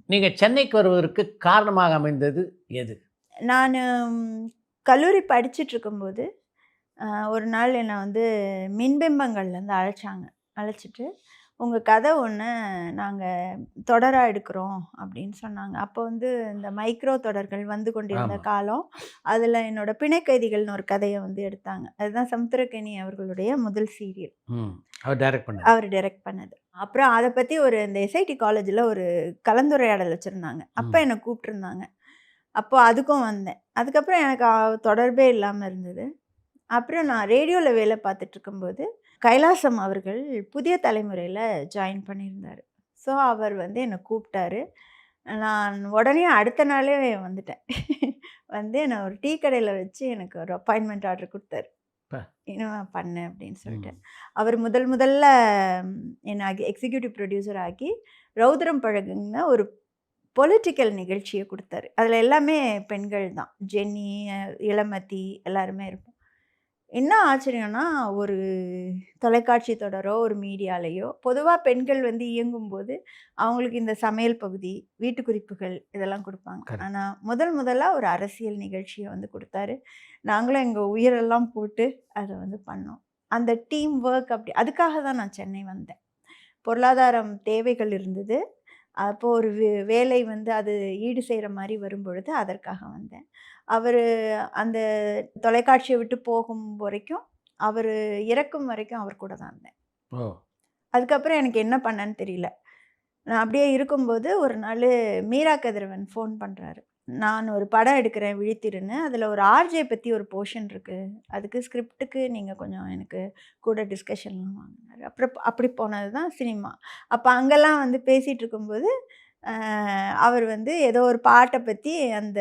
நீங்க சென்னைக்கு வருவதற்கு காரணமாக அமைந்தது எது? நானு கல்லூரி படிச்சுட்ருக்கும்போது, ஒரு நாள் என்ன வந்து மின்பிம்பங்கள்லேருந்து அழைச்சாங்க. அழைச்சிட்டு, "உங்க கதை ஒண்ணு நாங்க தொடரா எடுக்கிறோம்" அப்படின்னு சொன்னாங்க. அப்போ வந்து இந்த மைக்ரோ தொடர்கள் வந்து கொண்டிருந்த ஆமா. காலம். அதில என்னோட பிணைக்கைதிகள்னு ஒரு கதைய வந்து எடுத்தாங்க. அதுதான் சமுத்திரக்கனி அவர்களுடைய முதல் சீரியல். ம். அவர் டைரக்ட் பண்ணது. அவரு டைரக்ட் பண்ணது. அப்புறம் அத பத்தி ஒரு இந்த எஸ்ஐடி காலேஜ்ல ஒரு கலந்துரையாடல் வச்சிருந்தாங்க. அப்ப ம். என்ன கூப்ட்டுருந்தாங்க. அப்போ அதுக்கும் வந்தேன். அதுக்கப்புறம் எனக்கு தொடர்பே இல்லாம இருந்தது. அப்புறம் நான் ரேடியோல வேலை பார்த்துட்டுருக்கும்போது, கைலாசம் அவர்கள் புதிய தலைமுறையில ஜாயின் பண்ணியிருந்தாரு. ஸோ அவர் வந்து என்ன கூப்ட்டாரு. நான் உடனே அடுத்த நாளே வந்துட்டேன். வந்து என்ன ஒரு டீ கடையில வச்சு எனக்கு ஒரு அப்பாயின்ட்மென்ட் ஆர்டர் குடுத்தாரு. ப "இனிமே பண்ணு" அப்படின்னு சொல்லிட்டு. ம். அவர் முதல் முதல்ல என்ன எக்ஸிக்யூட்டிவ் ப்ரொடியூசர் ஆக்கி, ரௌத்ரம் பழகுன ஒரு பொலிட்டிக்கல் நிகழ்ச்சிய குடுத்தாரு. அதுல எல்லாமே பெண்கள் தான். ஜென்னி, இளமதி எல்லாருமே இருப்போம். என்ன ஆச்சரியம்னா, ஒரு தொலைக்காட்சி தொடரோ, ஒரு மீடியாலயோ, பொதுவா பெண்கள் வந்து இயங்கும்போது, அவங்களுக்கு இந்த சமையல் பகுதி, வீட்டு குறிப்புகள் இதெல்லாம் குடுப்பாங்க. கரெக்ட். ஆனா, முதல் முதலா ஒரு அரசியல் நிகழ்ச்சிய வந்து குடுத்தாரு. நாங்களும் எங்க உயிரெல்லாம் போட்டு அத வந்து பண்ணோம். அந்த டீம் ஒர்க் அப்படி அதுக்காக தான் நான் சென்னை வந்தேன். பொருளாதாரம் தேவைகள் இருந்தது. அப்போ ஒரு வேலை வந்து அது ஈடு செய்ற மாரி வரும்பொழுது, அதற்காக வந்தேன். அவரு அந்த தொலைக்காட்சிய விட்டு போகும் வரைக்கும், அவரு இறக்கும் வரைக்கும் அவர் கூட தான் இருந்தேன். ஓ! அதுக்கப்புறம் எனக்கு என்ன பண்ணேன்னு தெரியல. நான் அப்படியே இருக்கும்போது ஒரு நாளு மீரா கதிரவன் ஃபோன் பண்றாரு. நான் ஒரு படம் எடுக்கிறேன் விழித்திருன்னு. அதில ஒரு ஆர்ஜே பத்தி ஒரு போர்ஷன் இருக்கு. அதுக்கு ஸ்கிரிப்ட்டுக்கு நீங்க கொஞ்சம் எனக்கு கூட டிஸ்கஷன்லாம் வாங்கனாரு. அப்புறம் அப்படி போனது தான் சினிமா. அப்ப அங்கலாம் வந்து பேசிட்டு இருக்கும்போது, அ அவர் வந்து ஏதோ ஒரு பாட்ட பத்தி அந்த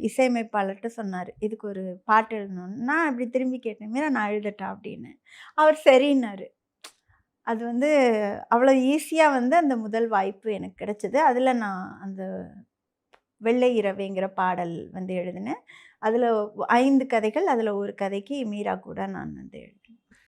இசையமைப்பாளர்ட்ட சொன்னாரு. இதுக்கு ஒரு பாட்டு எழுதணும்னு. நான் இப்படி திரும்பி கேட்டேன். "மீரா நான் எழுதட்டா?" அப்படின்னு. அவர் சரின்னாரு. அது வந்து அவ்வளோ ஈஸியா வந்து அந்த முதல் வாய்ப்பு எனக்கு கிடைச்சது. அதில நான் அந்த வெள்ளை இரவேங்கிற பாடல் வந்து எழுதினேன். அதில 5 கதைகள். அதில ஒரு கதைக்கு மீரா கூட நான் வந்து எழுதினேன்.